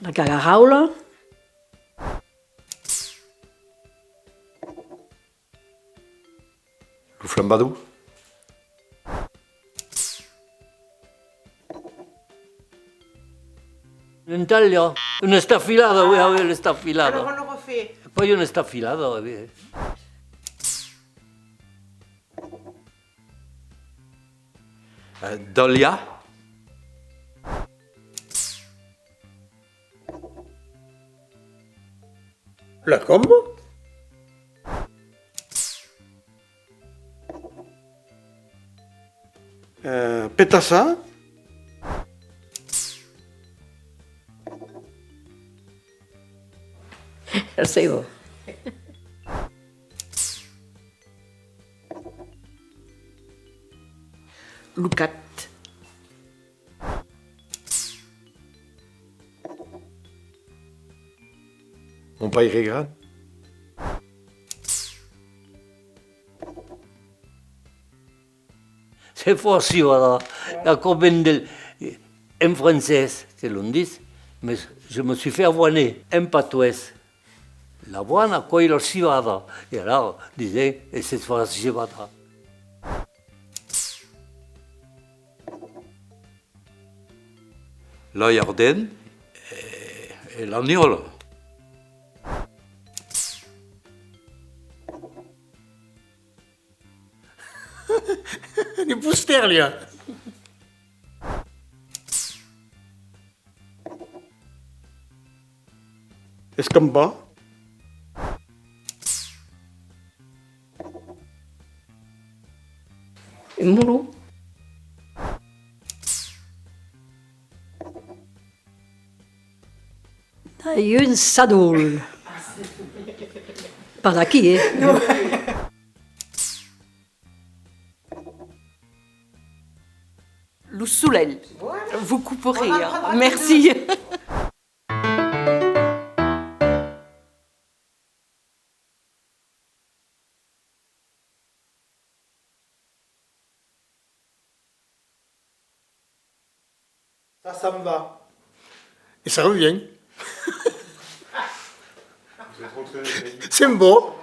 La cagaraula. Lo flambadou. Un taglio, un stafilato, vuoi avere il stafilato? Alors on le refait. E poi un stafilato. Dahlia. La combe. Pétassa. El ceibo. Lucat. Mon pai regran. Se fossi la copine en français, c'est l'on dit, mais je me suis fait avoiner en patois. L'avoine a quoi il aussi va. Et alors, disait, et cette fois-ci, je vais. La Yarden et l'Agnole. Di Pusterlia. Escambà. Un muru. Un sadol. Pas d'aquí, Loussoulel. Vous couperez. Hein. Merci. Ça me va. Et ça revient. C'est beau.